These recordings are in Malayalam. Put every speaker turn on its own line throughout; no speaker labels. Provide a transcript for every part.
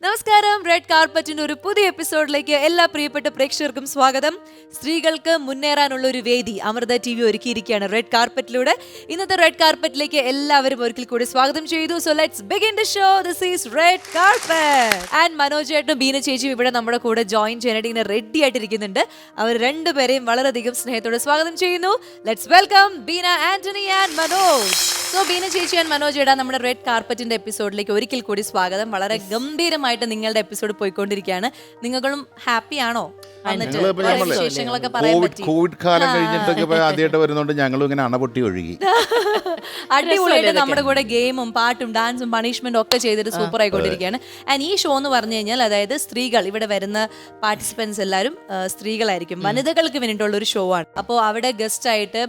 നമസ്കാരം. റെഡ് കാർപ്പറ്റിന്റെ ഒരു പുതിയ എപ്പിസോഡിലേക്ക് എല്ലാ പ്രിയപ്പെട്ട പ്രേക്ഷകർക്കും സ്വാഗതം. സ്ത്രീകൾക്ക് മുന്നേറാനുള്ള ഒരു വേദി അമൃത TV ഒരുക്കിയിരിക്കുകയാണ് റെഡ് കാർപ്പറ്റിലൂടെ. ഇന്നത്തെ റെഡ് കാർപ്പറ്റിലേക്ക് എല്ലാവരും ഒരിക്കൽ കൂടി സ്വാഗതം ചെയ്തു. So let's begin the show. This is red carpet. And Manoj ചേട്ടനും ബീന ചേച്ചിയും ഇവിടെ നമ്മുടെ കൂടെ ജോയിൻ ചെയ്യാനായിട്ട് ഇങ്ങനെ റെഡി ആയിട്ടിരിക്കുന്നുണ്ട്. അവർ രണ്ടുപേരെയും വളരെയധികം സ്നേഹത്തോടെ സ്വാഗതം ചെയ്യുന്നു. Let's welcome Beena Antony and Manoj. So Beena ചേച്ചി ആൻഡ് മനോജ് ചേട്ടാ, നമ്മുടെ റെഡ് കാർപ്പറ്റിന്റെ എപ്പിസോഡിലേക്ക് ഒരിക്കൽ കൂടി സ്വാഗതം. വളരെ ഗംഭീരമായിട്ട് നിങ്ങളുടെ എപ്പിസോഡ് പോയിക്കൊണ്ടിരിക്കുകയാണ്. നിങ്ങളും ഹാപ്പി ആണോ? വിശേഷങ്ങളൊക്കെ പറയാൻ പറ്റി.
കോവിഡ് കാലം കഴിഞ്ഞിട്ടൊക്കെ ആദ്യമായിട്ട് വരുന്നോണ്ട് ഞങ്ങളും ഇങ്ങനെ അണപൊട്ടി ഒഴുകി.
അടിപൊളിയായിട്ട് നമ്മുടെ കൂടെ ഗെയിമും പാട്ടും ഡാൻസും പണിഷ്മെന്റും ഒക്കെ ചെയ്തിട്ട് സൂപ്പർ ആയിക്കൊണ്ടിരിക്കുകയാണ്. ആൻഡ് ഈ ഷോ എന്ന് പറഞ്ഞു കഴിഞ്ഞാൽ, അതായത് സ്ത്രീകൾ, ഇവിടെ വരുന്ന പാർട്ടിസിപ്പൻസ് എല്ലാവരും സ്ത്രീകളായിരിക്കും. വനിതകൾക്ക് വേണ്ടിയിട്ടുള്ള ഒരു ഷോ ആണ്. അപ്പോൾ അവിടെ ഗസ്റ്റ് ആയിട്ട്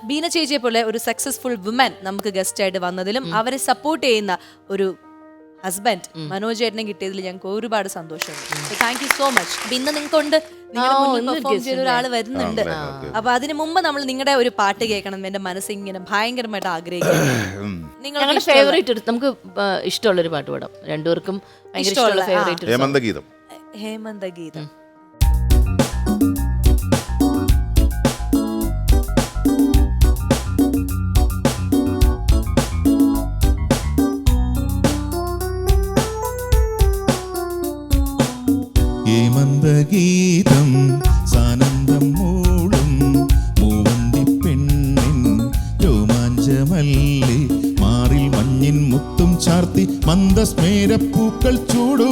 ബീന ചേച്ചിയെ പോലെ ഒരു സക്സസ്ഫുൾ വുമൻ നമുക്ക് ഗസ്റ്റ് ആയിട്ട് വന്നതിലും അവരെ സപ്പോർട്ട് ചെയ്യുന്ന ഒരു ഹസ്ബൻഡ് മനോജ് ചേട്ടനെ കിട്ടിയതിൽ ഞങ്ങൾക്ക് ഒരുപാട് സന്തോഷമുണ്ട്. Thank you so much. ഇന്ന് നിങ്ങൾക്കൊണ്ട് പെർഫോം ചെയ്ത ഒരാൾ വരുന്നുണ്ട്. അപ്പൊ അതിനു മുമ്പ് നമ്മൾ നിങ്ങളുടെ ഒരു പാട്ട് കേൾക്കണം. എന്റെ മനസ്സ് ഇങ്ങനെ ഭയങ്കരമായിട്ട് ആഗ്രഹിക്കുന്നു.
നിങ്ങളുടെ ഫേവറേറ്റ്, നമുക്ക് ഇഷ്ടമുള്ള ഒരു പാട്ട് പാടാം രണ്ടുപേർക്കും. ഇഷ്ടമുള്ള ഫേവറേറ്റ്
ഹേമന്തഗീതം.
ഹേമന്തഗീതം.
ഹേമന്തഗീതം സാനന്ദം മൂളും മൂവന്തി പെണ്ണിൻ രോമാഞ്ചമല്ലി മാറിൽ മഞ്ഞിൻ മുത്തും ചാർത്തി മന്ദസ്മേരപ്പൂക്കൾ ചൂടൂ.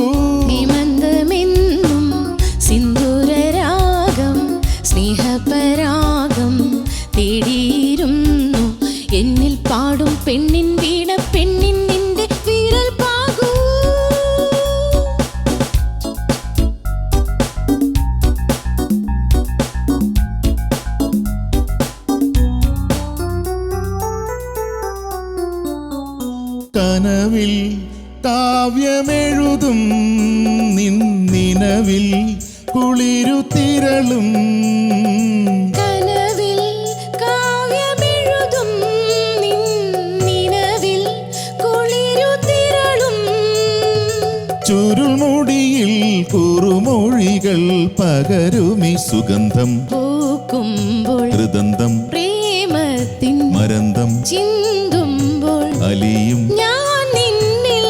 ഹേമന്തമെന്നും സിന്ദൂരരാഗം സ്നേഹപരാഗം തേടിയിരുന്നു എന്നിൽ പാടും പെണ്ണിൻ വീണ പെണ്ണിൻ നിന്റെ വിരൽ പാകൂ.
കനവിൽ കാവ്യമെഴുതും നിന്നിനവിൽ കുളിരു തിരളും.
കനവിൽ കാവ്യമെഴുതും നിന്നിനവിൽ കുളിരു തിരളും.
ചുരുൾമുടിയിൽ കുറുമൊഴികൾ പകരുമി സുഗന്ധം
പൂക്കുമ്പോൾ
ഹൃദന്തം
പ്രേമത്തിൻ
മരന്തം
ചിന്തുമ്പോൾ
അലിയും
ഞാൻ നിന്നിൽ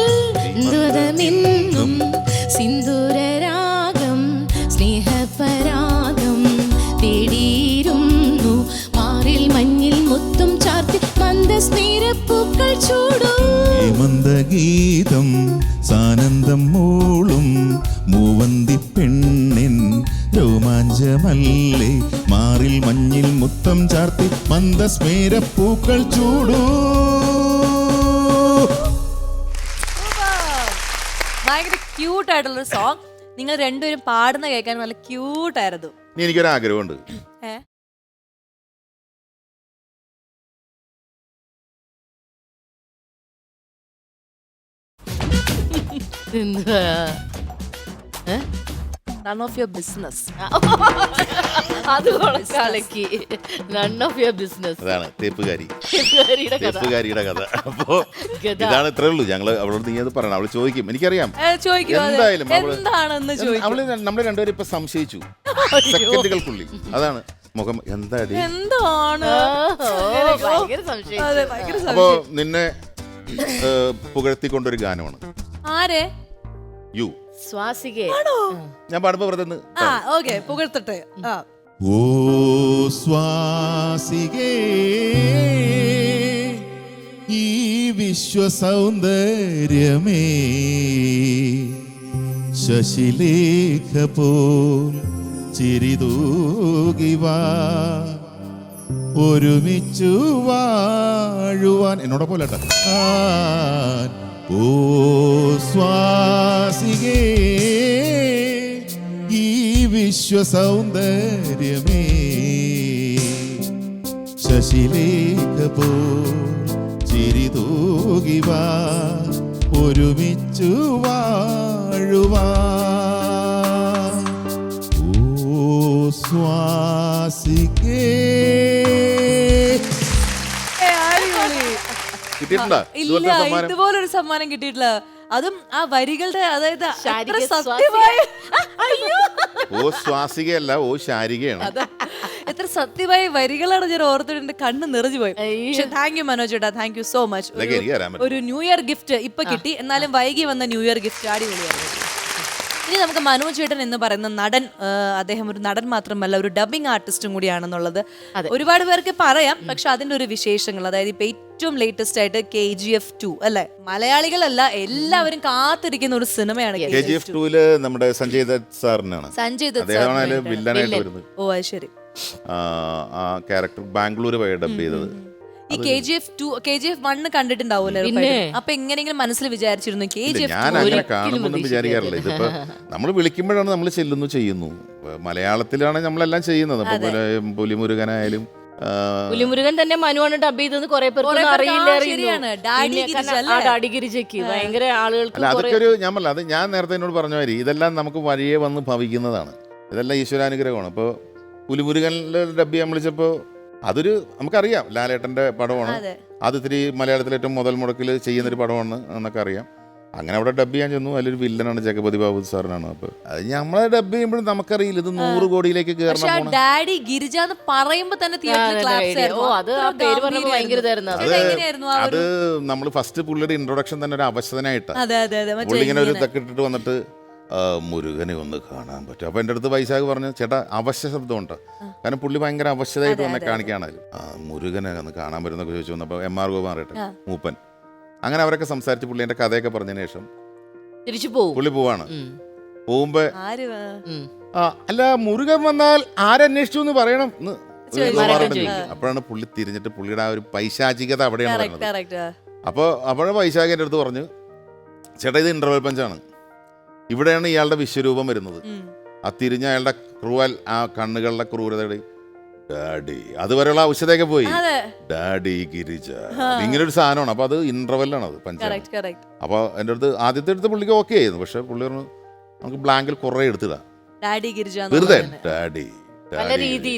ദ്രുതമെന്നും സിന്ദൂരരാഗം സ്നേഹപരാഗം തേടിയിരുന്നു മാറിൽ മഞ്ഞിൽ മുത്തും ചാർത്തി മന്ദസ്മേരപ്പൂക്കൾ ചൂടൂ.
ഹേമന്തഗീതം സാനന്ദം മൂളും മൂവന്തി പെണ്ണിൻ രോമാഞ്ചമല്ലേ മാറിൽ മഞ്ഞിൽ മുത്തം ചാർത്തി മന്ദസ്മേരപ്പൂക്കൾ ചൂടൂ.
ഭയങ്കര ക്യൂട്ട് ആയിട്ടുള്ള സോങ്. നിങ്ങൾ രണ്ടുപേരും പാടുന്ന കേൾക്കാൻ നല്ല ക്യൂട്ടായിരുന്നു.
ഇനി എനിക്കൊരു ആഗ്രഹമുണ്ട്.
None of your business.
അത് കലക്കി. None of your business.
അതാണ് തേപ്പുകാരി,
തേപ്പുകാരിയുടെ കഥ.
തേപ്പുകാരിയുടെ കഥ. അപ്പോ ഇതാണ് ഇത്രേ ഉള്ളൂ. ഞങ്ങള് അവളോട് നീ അത് പറയണം. അവള് ചോദിക്കും, എനിക്കറിയാം എന്തായാലും. അവള് നമ്മള് രണ്ടുപേരും ഇപ്പൊ സംശയിച്ചു സെക്കൻഡുകൾക്കുള്ളിൽ. അതാണ് മുഖം എന്താടി
എന്താണ്
ഭയങ്കര സംശയം.
അപ്പോ നിന്നെ പുകഴ്ത്തിക്കൊണ്ടൊരു ഗാനമാണ്.
ആരെ?
യു.
സ്വാസികേ.
ഞാൻ പാടുമ്പോ വെറുതെ
ഓക്കെ, പുകഴ്ത്തട്ടെ.
ഓ സ്വാസികേ, ഈ വിശ്വസൗന്ദര്യമേ ശശിലേഖ പോൽ ചിരിതൂകിവാ ഒരുമിച്ചു വാഴുവാൻ. എന്നോട് പോലെട്ടാ. ഓ സ്വാസികേ, ഈ വിശ്വസൗന്ദര്യമേ ശശിലേഖ പോൽ ചിരിതൂകിവാ ഒരുമിച്ചു വാഴുവാ. ഓ സ്വാസികേ.
കിട്ടിയിട്ടുണ്ടോ
ഇല്ല, ഇതുപോലൊരു സമ്മാനം കിട്ടിയിട്ടില്ല. അതും ആ വരികളുടെ അതായത് അത്ര
ശാരിക
സത്യമായ
ഓ സ്വാസികയല്ല, ഓ ശാരികയാണ്.
എത്ര സത്യമായ വരികളാണ് ഞാൻ ഓർത്തിട്ട് എന്റെ കണ്ണ് നിറഞ്ഞു പോയി. പക്ഷെ താങ്ക് യു മനോജ് ചേട്ടാ, താങ്ക് യു സോ മച്ച്.
ഇതൊക്കെ എനിക്ക് തരാൻ പറ്റും.
ഒരു ന്യൂ ഇയർ ഗിഫ്റ്റ് ഇപ്പൊ കിട്ടി, എന്നാലും വൈകി വന്ന ന്യൂ ഇയർ ഗിഫ്റ്റ് അടിപൊളിയായിരുന്നു. ഇനി നമുക്ക് മനോജ് ചേട്ടൻ എന്ന് പറയുന്ന നടൻ, അദ്ദേഹം ഒരു നടൻ മാത്രമല്ല ഒരു ഡബിങ് ആർട്ടിസ്റ്റും കൂടിയാണെന്നുള്ളത് ഒരുപാട് പേർക്ക് പറയാം. പക്ഷെ അതിന്റെ ഒരു വിശേഷങ്ങൾ, അതായത് ഇപ്പൊ ഏറ്റവും ലേറ്റസ്റ്റ് ആയിട്ട് KGF 2 അല്ലെ, മലയാളികളല്ല എല്ലാവരും കാത്തിരിക്കുന്ന ഒരു സിനിമയാണ്
KGF 2 നമ്മുടെ സഞ്ജയ് ദത്ത് സാറിനാണ്.
സഞ്ജയ് ദത്ത്
അദ്ദേഹമാണ് വില്ലനായിട്ട് വരുന്നത്.
ഓ അത് ശരി.
ആ ക്യാരക്ടർ ബാംഗ്ലൂർ പോയി ഡബ് ചെയ്തത്.
ഈ KGF 1 കണ്ടിട്ടുണ്ടാവൂല്ലോ, അപ്പൊ എങ്ങനെയെങ്കിലും മനസ്സിൽ വിചാരിച്ചിരുന്നു KGF 2?
ഞാൻ അങ്ങനെ കാണുമ്പോഴൊന്നും വിചാരിക്കാറില്ല. ഇതിപ്പോ നമ്മൾ വിളിക്കുമ്പോഴാണ് നമ്മൾ ചെല്ലുന്നു ചെയ്യുന്നു. മലയാളത്തിലാണ് നമ്മളെല്ലാം ചെയ്യുന്നത്. പുലിമുരുകനായാലും
പുലിമുരുകൻ തന്നെ മനുവാണ് ഡബ് ചെയ്തത്. കുറെ പേർക്ക്
ശരിയാണ്. ഡാഡി ഗിരിജ അല്ലേ?
ഡാഡി ഗിരിജയ്ക്ക് ഭയങ്കര ആളുകൾക്ക്
അല്ല, അതൊക്കെ ഒരു ഞാൻ പറഞ്ഞ അത് ഞാൻ നേരത്തെ എന്നോട് പറഞ്ഞ മാതിരി ഇതെല്ലാം നമുക്ക് വഴിയെ വന്ന് ഭവിക്കുന്നതാണ്. ഇതെല്ലാം ഈശ്വരാനുഗ്രഹമാണ്. ഇപ്പോൾ പുലിമുരുകനിൽ ഡബ് ചെയ്യാൻ വിളിച്ചപ്പോൾ അതൊരു നമുക്കറിയാം ലാലേട്ടൻ്റെ പടമാണ്. അത് ഇത്തിരി മലയാളത്തിലെ ഏറ്റവും മുതൽ മുടക്കിൽ ചെയ്യുന്നൊരു പടമാണ് എന്നൊക്കെ അറിയാം. അങ്ങനെ അവിടെ ഡബ് ചെയ്യാൻ ചെന്നു. അതിലൊരു വില്ലനാണ് ജഗപതി ബാബു സാറിനാണ്. അപ്പോൾ അത് നമ്മളെ ഡബ് ചെയ്യുമ്പോഴും നമുക്കറിയില്ല ഇത് 100 കോടിയിലേക്ക് കയറണം.
ഡാഡി ഗിരിജ എന്ന് പറയുമ്പോ തന്നെ
അത് നമ്മൾ ഫസ്റ്റ് പുള്ളിയുടെ ഇൻട്രൊഡക്ഷൻ തന്നെ ഒരു അവശതനായിട്ടാണ്. പുള്ളി ഇങ്ങനെ ഒരു ഇതൊക്കെ ഇട്ടിട്ട് വന്നിട്ട് മുരുകനെ ഒന്ന് കാണാൻ പറ്റും. അപ്പോൾ എൻ്റെ അടുത്ത് വൈശാഖ് പറഞ്ഞു, ചേട്ടാ അവശ്യ ശബ്ദമുണ്ട്. കാരണം പുള്ളി ഭയങ്കര അവശ്യതായിട്ട് വന്നെ കാണിക്കുകയാണല്ലോ. മുരുകനെ ഒന്ന് കാണാൻ പറ്റുന്നൊക്കെ ചോദിച്ചു വന്നപ്പോൾ MR ഗോപാറേട്ടൻ മൂപ്പൻ അങ്ങനെ അവരൊക്കെ സംസാരിച്ച് പുള്ളി എൻ്റെ കഥയൊക്കെ പറഞ്ഞതിന് ശേഷം
തിരിച്ചു പോകും.
പുള്ളി പോവാണ്. പോകുമ്പോ അല്ല മുരുകൻ വന്നാൽ ആരന്വേഷിച്ചു എന്ന് പറയണം. അപ്പോഴാണ് പുള്ളി തിരിഞ്ഞിട്ട് പുള്ളിയുടെ ആ ഒരു പൈശാചികത അവിടെയാണ് പറയുന്നത്. അപ്പോഴേ വൈശാഖ് എൻ്റെ അടുത്ത് പറഞ്ഞു, ചേട്ടാ ഇത് ഇന്റർവെൽ പഞ്ചാണ്. ഇവിടെയാണ് ഇയാളുടെ വിശ്വരൂപം വരുന്നത്. ആ തിരിഞ്ഞ അയാളുടെ ക്രൂവൽ, ആ കണ്ണുകളുടെ ക്രൂരതയുടെ ഡാഡി അതുവരെയുള്ള ഔഷധമൊക്കെ പോയി. ഡാഡി ഗിരിജ ഇങ്ങനെ ഒരു സാധനമാണ്. അപ്പൊ അത് ഇന്റർവെല്ലാണ്, അത് പഞ്ചാണ്. അപ്പൊ എൻ്റെ അടുത്ത് ആദ്യത്തെ അടുത്ത് പുള്ളിക്ക് ഓക്കെ ആയിരുന്നു. പക്ഷെ പുള്ളി പറഞ്ഞു നമുക്ക് ബ്ലാങ്കിൽ കുറെ എടുത്തിടാം വെറുതെ ഡാഡി.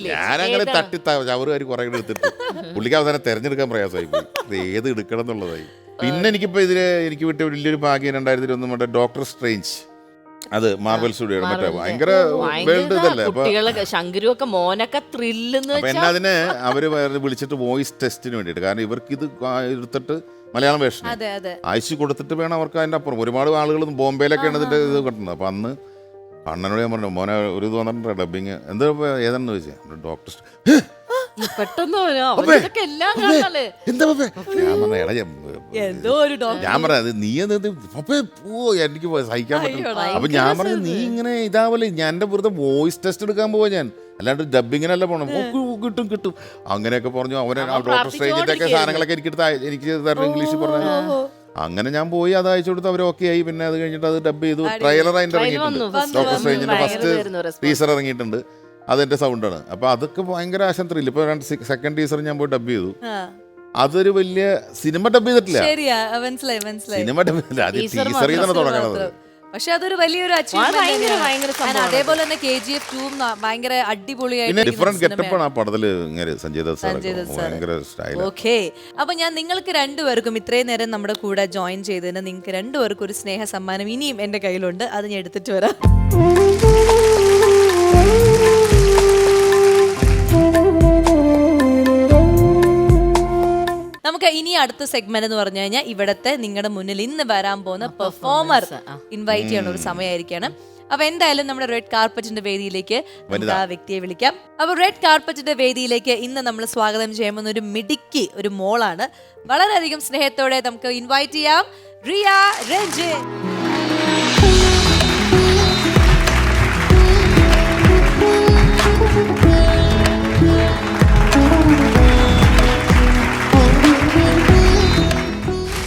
ഞാനങ്ങനെ തട്ടി ചവറുകാർ കുറെ എടുത്തിട്ട് പുള്ളിക്ക് അവസാനം തെരഞ്ഞെടുക്കാൻ പ്രയാസമായി പോയി ഏത് എടുക്കണം എന്നുള്ളതായി. പിന്നെ എനിക്കിപ്പോ എനിക്ക് വിട്ട വലിയൊരു ഭാഗ്യം 2001 മറ്റേ ഡോക്ടർ സ്ട്രേഞ്ച്, അത് മാർവൽ സ്റ്റുഡിയോ മറ്റേ ഭയങ്കര വേൾഡ് ഇതല്ലേ. അപ്പൊ എന്നെ അതിനെ അവര് വിളിച്ചിട്ട് വോയിസ് ടെസ്റ്റിന് വേണ്ടിയിട്ട്, കാരണം ഇവർക്ക് ഇത് എടുത്തിട്ട് മലയാളം വേഷം അയച്ചു കൊടുത്തിട്ട് വേണം അവർക്ക്. അതിന്റെ അപ്പുറം ഒരുപാട് ആളുകൾ ബോംബെയിലൊക്കെയാണ് ഇതിന്റെ ഇത് കിട്ടുന്നത്. അപ്പൊ അന്ന് കണ്ണനോട് ഞാൻ പറഞ്ഞു, മോനെ ഒരു ഇത് വന്നിട്ടുണ്ട് ഡബിങ് എന്താ ഏതാണെന്ന് ചോദിച്ചാൽ ഡോക്ടർ ഞാൻ പറഞ്ഞത് നീ എനിക്ക് സഹിക്കാൻ പറ്റില്ല. അപ്പൊ ഞാൻ പറഞ്ഞു നീ ഇങ്ങനെ ഇതാവല്ലേ, ഞാൻ എന്റെ വെറുതെ വോയിസ് ടെസ്റ്റ് എടുക്കാൻ പോവാ ഞാൻ, അല്ലാണ്ട് ഡബിങ്ങിനല്ല പോണം. കിട്ടും അങ്ങനെയൊക്കെ പറഞ്ഞു. അവനെ ഡോക്ടർ സ്ട്രേഞ്ചിന്റെ ഒക്കെ സാധനങ്ങളൊക്കെ എനിക്ക് തരണം ഇംഗ്ലീഷിൽ പറഞ്ഞു. അങ്ങനെ ഞാൻ പോയി അത് അയച്ചു കൊടുത്ത് അവർ ഓക്കെ ആയി. പിന്നെ അത് കഴിഞ്ഞിട്ട് അത് ഡബ് ചെയ്തു. ട്രെയിലർ അതിന്റെ ഇറങ്ങിയിട്ടുണ്ട്. ഡോക്ടർ സ്ട്രേഞ്ചിന്റെ ഫസ്റ്റ് ടീസർ ഇറങ്ങിയിട്ടുണ്ട്. അതെന്റെ സൗണ്ടാണ്. അപ്പൊ അതൊക്കെ ഭയങ്കര ആശംസയില്ല. ഇപ്പൊ സെക്കൻഡ് ടീസർ ഞാൻ പോയി ഡബ് ചെയ്തു. അതൊരു വലിയ സിനിമ ഡബ് ചെയ്തിട്ടില്ല, സിനിമ ഡബ് ചെയ്തില്ല, അത് ടീസർ ചെയ്താണ് തുടങ്ങണത്.
പക്ഷെ അതൊരു വലിയൊരു അതേപോലെ തന്നെ KGF 2 ഭയങ്കര അടിപൊളിയായിട്ട്
ഡിഫറെന്റ് ഗെറ്റപ്പാണ് ആ പടത്തില്. സഞ്ജയ് ദത്ത് ഭയങ്കര സ്റ്റൈൽ.
ഓക്കെ, അപ്പൊ ഞാൻ നിങ്ങൾക്ക് രണ്ടുപേർക്കും ഇത്രയും നേരം നമ്മുടെ കൂടെ ജോയിൻ ചെയ്തതിന് നിങ്ങൾക്ക് രണ്ടുപേർക്കും ഒരു സ്നേഹ സമ്മാനം ഇനിയും എന്റെ കയ്യിലുണ്ട്. അത് ഞാൻ എടുത്തിട്ട് വരാം. നമുക്ക് ഇനി അടുത്ത സെഗ്മെന്റ് എന്ന് പറഞ്ഞു കഴിഞ്ഞാൽ ഇവിടത്തെ നിങ്ങളുടെ മുന്നിൽ ഇന്ന് വരാൻ പോകുന്ന പെർഫോമർ ഇൻവൈറ്റ് ചെയ്യണ ഒരു സമയമായിരിക്കാണ്. അപ്പൊ എന്തായാലും നമ്മുടെ റെഡ് കാർപ്പറ്റിന്റെ വേദിയിലേക്ക് ആ വ്യക്തിയെ വിളിക്കാം. അപ്പൊ റെഡ് കാർപ്പറ്റിന്റെ വേദിയിലേക്ക് ഇന്ന് നമ്മൾ സ്വാഗതം ചെയ്യുന്ന ഒരു മിടുക്കി ഒരു മോളാണ്. വളരെയധികം സ്നേഹത്തോടെ നമുക്ക് ഇൻവൈറ്റ് ചെയ്യാം റിയ രഞ്ജിൻ.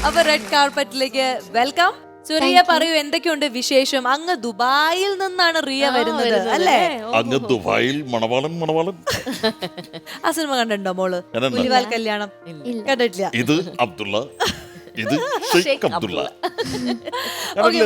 അപ്പൊ റെഡ് കാർപ്പറ്റിലേക്ക് വെൽക്കം. റിയ പറയൂ, എന്തൊക്കെയുണ്ട് വിശേഷം? അങ്ങ് ദുബായിൽ നിന്നാണ് റിയ വരുന്നത് അല്ലേ?
അങ്ങ് ദുബായിൽ മണവാളൻ.
ആ സിനിമ കണ്ടിട്ടുണ്ടോ മോള്? പുലിവാൽ കല്യാണം കണ്ടിട്ടില്ല.
ഇത് അബ്ദുള്ള, ഇത് ഷെയ്ഖ് അബ്ദുള്ള.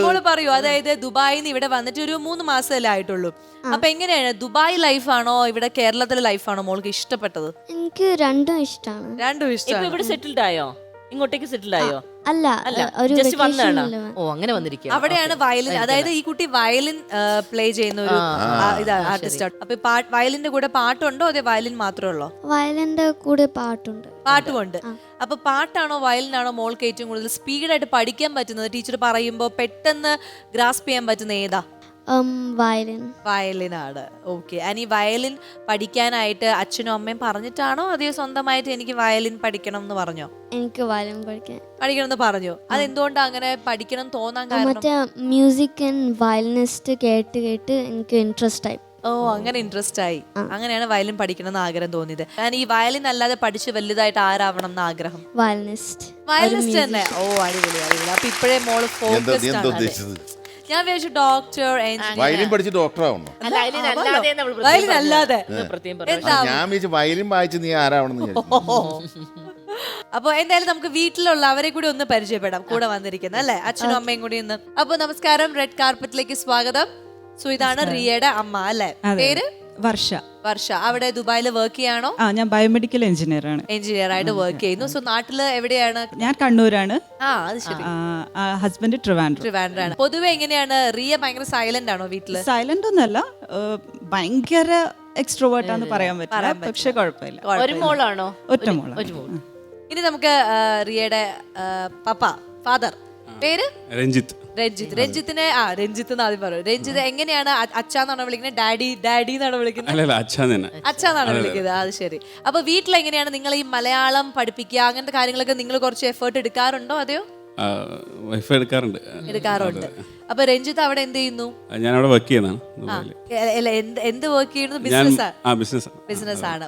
മോള് പറയൂ, അതായത് ദുബായിൽ നിന്ന് ഇവിടെ വന്നിട്ട് ഒരു 3 മാസമല്ലേ ആയിട്ടുള്ളൂ. അപ്പൊ എങ്ങനെയാണ് ദുബായ് ലൈഫാണോ ഇവിടെ കേരളത്തിലെ ലൈഫാണോ മോൾക്ക് ഇഷ്ടപ്പെട്ടത്?
എനിക്ക് രണ്ടും ഇഷ്ടമാണ്.
രണ്ടും ഇഷ്ടം.
ഇവിടെ സെറ്റിൽഡ് ആയോ? ഇങ്ങോട്ടേക്ക് സെറ്റിൽ ആയോ?
അല്ല
അല്ല,
ഒരു
ജസ്റ്റ് വന്നതാണ്.
vacation ല്
ഓ, അങ്ങനെ വന്നിരിക്കുക.
അവിടെയാണ് വയലിൻ, അതായത് ഈ കുട്ടി വയലിൻ പ്ലേ ചെയ്യുന്ന ഒരു ആർട്ടിസ്റ്റ്. അപ്പൊ വയലിന്റെ കൂടെ പാട്ടുണ്ടോ അതോ വയലിൻ മാത്രമേ ഉള്ളോ?
വയലിന്റെ കൂടെ പാട്ടുണ്ട്.
പാട്ടുമുണ്ട്. അപ്പൊ പാട്ടാണോ വയലിനാണോ മോൾക്ക് ഏറ്റവും കൂടുതൽ സ്പീഡായിട്ട് പഠിക്കാൻ പറ്റുന്നത്? ടീച്ചർ പറയുമ്പോൾ പെട്ടെന്ന് ഗ്രാസ്പ് ചെയ്യാൻ പറ്റുന്ന ഏതാ?
വയലിൻ.
വയലിനാണ്. ഓക്കെ. ഈ വയലിൻ പഠിക്കാനായിട്ട് അച്ഛനും അമ്മയും പറഞ്ഞിട്ടാണോ അതെയോ സ്വന്തമായിട്ട് എനിക്ക് വയലിൻ പഠിക്കണം എന്ന് പറഞ്ഞോ?
എനിക്ക് വയലിൻ
പഠിക്കണം എന്ന് പറഞ്ഞു. അതെന്തുകൊണ്ടാ അങ്ങനെ പഠിക്കണം തോന്നാൻ കാരണം?
മറ്റേ മ്യൂസിക് ആൻഡ് വയലിനിസ്റ്റ് കേട്ട് കേട്ട് എനിക്ക് ഇൻട്രസ്റ്റ് ആയി.
ഓ, അങ്ങനെ ഇൻട്രസ്റ്റ് ആയി. അങ്ങനെയാണ് വയലിൻ പഠിക്കണം എന്ന് ആഗ്രഹം തോന്നിയത്. ഞാൻ ഈ വയലിൻ അല്ലാതെ പഠിച്ച് വലുതായിട്ട് ആരാവണം എന്ന് ആഗ്രഹം?
വയലിനിസ്റ്റ്.
വയലിനിസ്റ്റ് തന്നെ. ഓ, അടിപൊളി അടിപൊളി. അപ്പൊ ഇപ്പോഴേ മോള് ഫോക്കസ്ഡ് ആണ്. ഞാൻ വിചാരിച്ചു ഡോക്ടർ,
വയലിൻ പഠിച്ച് ഡോക്ടർ ആവണോ?
വയലിൻ അല്ലാതെ
ഞാൻ വിചാരിച്ചു വയലിൻ വായിച്ച് നീ ആരാവണം.
അപ്പൊ എന്തായാലും നമുക്ക് വീട്ടിലുള്ള അവരെ കൂടി ഒന്ന് പരിചയപ്പെടാം, കൂടെ വന്നിരിക്കുന്നത് അല്ലെ, അച്ഛനും അമ്മയും കൂടി ഒന്ന്. അപ്പൊ നമസ്കാരം, റെഡ് കാർപ്പറ്റിലേക്ക് സ്വാഗതം. സോ ഇതാണ് റിയയുടെ അമ്മ അല്ലെ? പേര്
വർഷ.
വർഷ. അവിടെ ദുബായിൽ വർക്ക് ചെയ്യാണോ?
ഞാൻ ബയോമെഡിക്കൽ എഞ്ചിനീയർ ആണ്.
എഞ്ചിനീയർ ആയിട്ട് വർക്ക് ചെയ്യുന്നു. സോ നാട്ടില് എവിടെയാണ്?
ഞാൻ കണ്ണൂരാണ്.
അത് ശരി.
ഹസ്ബൻഡ് ട്രിവാൻഡ്രം.
ട്രിവാൻഡ്രാണ്. പൊതുവെ എങ്ങനെയാണ് റിയ? ഭയങ്കര സൈലന്റ് ആണോ വീട്ടില്?
സൈലന്റ് ഒന്നല്ല, ഭയങ്കര എക്സ്ട്രോവേർട്ട് ആണെന്ന് പറയാൻ പറ്റില്ല, പക്ഷെ കുഴപ്പമില്ല.
ഒരു മോളാണോ?
ഒറ്റ മോളാണ്.
ഇനി നമുക്ക് റിയയുടെ പപ്പ, ഫാദർ, പേര്
രഞ്ജിത്ത്.
രഞ്ജിത്ത്. രഞ്ജിത്തിനെ രഞ്ജിത്ത് എന്ന് ആദ്യം പറയും. രഞ്ജിത്ത് എങ്ങനെയാണ്? അച്ഛാന്നാണോ വിളിക്കുന്നത്? ഡാഡി എന്നാണോ വിളിക്കുന്നത്?
അല്ലല്ല,
അച്ഛാന്നാണോ വിളിക്കുന്നത്? അത് ശരി. അപ്പൊ വീട്ടിലെങ്ങനെയാണ് നിങ്ങൾ ഈ മലയാളം പഠിപ്പിക്കുക അങ്ങനത്തെ കാര്യങ്ങളൊക്കെ നിങ്ങൾ കുറച്ച് എഫേർട്ട് എടുക്കാറുണ്ടോ അതെയോ?
വൈഫ് എടുക്കാറുണ്ട്.
അപ്പൊ രഞ്ജിത്ത് അവിടെ എന്ത് ചെയ്യുന്നു?
ഞാൻ അവിടെ വർക്ക് ചെയ്യുന്നതാണ്.
എന്ത് വർക്ക് ചെയ്യുന്നു? ബിസിനസ് ആണ്.